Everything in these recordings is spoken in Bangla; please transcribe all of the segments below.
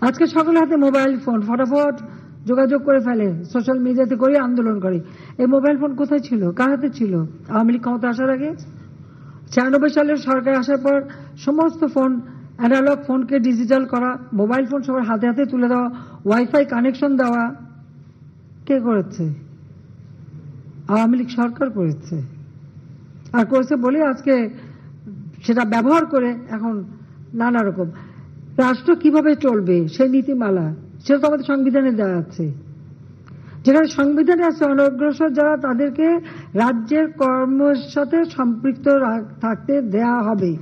আজকে সকলের হাতে মোবাইল ফোন, ফটাফট যোগাযোগ করে ফেলে, সোশ্যাল মিডিয়াতে করে আন্দোলন করে। এই মোবাইল ফোন কোথায় ছিল, কার হাতে ছিল? আওয়ামী লীগ ক্ষমতা আসার আগে 96 সালের সরকার আসার পর সমস্ত ফোন, অ্যানালগ ফোনকে ডিজিটাল করা, মোবাইল ফোন সবার হাতে হাতে তুলে দেওয়া, ওয়াইফাই কানেকশন দেওয়া কে করেছে? আওয়ামী লীগ সরকার করেছে। আর করেছে বলে আজকে সেটা ব্যবহার করে এখন নানা রকম রাষ্ট্র কিভাবে চলবে সেই নীতিমালা, সেটা তো আমাদের সংবিধানে দেওয়া আছে। যেখানে সংবিধানে আছে অনগ্রসর যারা তাদেরকে রাজ্যের কর্মের সাথে সম্পৃক্ত থাকতে দেয়া হবে।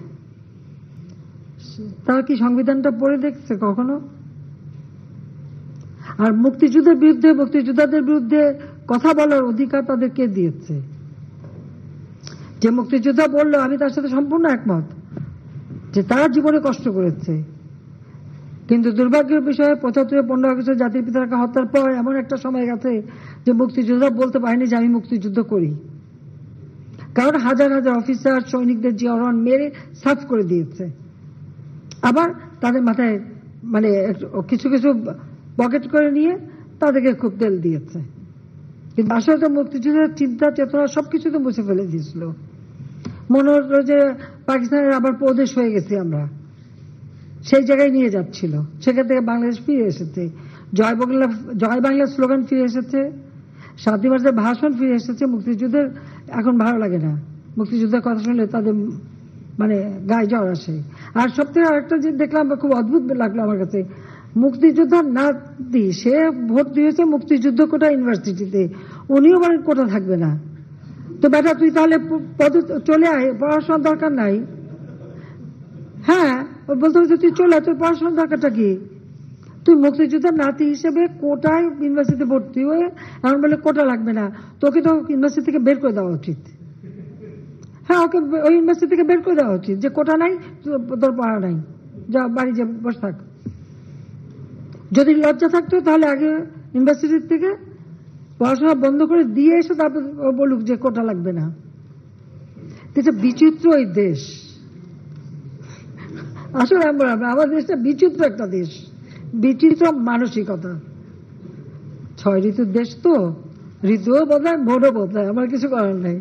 তারা কি সংবিধানটা পড়ে দেখছে কখনো? আর মুক্তিযুদ্ধের বিরুদ্ধে, মুক্তিযোদ্ধাদের বিরুদ্ধে কথা বলার অধিকার তাদেরকে দিয়েছে। যে মুক্তিযোদ্ধা বললো, আমি তার সাথে সম্পূর্ণ একমত যে তারা জীবনে কষ্ট করেছে, কিন্তু দুর্ভাগ্যের বিষয়ে 75-15 আগস্ট জাতির পিতাকে হত্যার পর এমন একটা সময় গেছে যে মুক্তিযোদ্ধা বলতে পারেনি যে আমি মুক্তিযুদ্ধ করি, কারণ হাজার হাজার অফিসার সৈনিকদের জিয়ারন মেরে সাফ করে দিয়েছে। আবার তাদের মাথায় মানে কিছু কিছু পকেট করে নিয়ে তাদেরকে খুব তেল দিয়েছে, কিন্তু আসলে তো মুক্তিযুদ্ধের চিন্তা চেতনা সবকিছু তো মুছে ফেলে দিয়েছিল। মনে হলো যে পাকিস্তানের আবার প্রদেশ হয়ে গেছি আমরা, সেই জায়গায় নিয়ে যাচ্ছিল। সেখান থেকে বাংলাদেশ ফিরে এসেছে, জয় বাংলা স্লোগান ফিরে এসেছে, 7 মার্চের ভাষণ ফিরে এসেছে। মুক্তিযুদ্ধের এখন ভালো লাগে না, মুক্তিযুদ্ধের কথা শুনলে তাদের মানে গায়ে জ্বর আসে। আর সবথেকে আরেকটা যে দেখলাম খুব অদ্ভুত লাগলো আমার কাছে, মুক্তিযোদ্ধার নাতি সে ভোট দিয়েছে মুক্তিযুদ্ধ কোটা ইউনিভার্সিটিতে, উনিও মানে কোটা থাকবে না। তো বেটা তুই তাহলে চলে আয়, পড়াশোনার দরকার নাই। হ্যাঁ, বলতে হচ্ছে তুই চলে আয়, তোর পড়াশোনার দরকারটা কি? তুই মুক্তিযোদ্ধার নাতি হিসেবে কোটায় ইউনিভার্সিটিতে ভর্তি হয়ে এমন বলে কোটা লাগবে না, তোকে তো ইউনিভার্সিটি থেকে বের করে দেওয়া উচিত। হ্যাঁ, ওকে ওই ইউনিভার্সিটি থেকে বের করে দেওয়া উচিত, যে কোটা নাই, তোর পড়া নাই, যা বাড়ি যে বসে থাক। যদি লজ্জা থাকতো তাহলে আগে ইউনিভার্সিটির থেকে পড়াশোনা বন্ধ করে দিয়ে এসে তারপর বলুক যে কোটা লাগবে না। এটা বিচিত্র এই দেশ, আসলে আমাদের দেশটা বিচিত্র একটা দেশ, বিচিত্র মানসিকতা। 6 ঋতুর দেশ তো, ঋতুও বদলায়, ভোটও বদলায়, আমার কিছু করার নাই।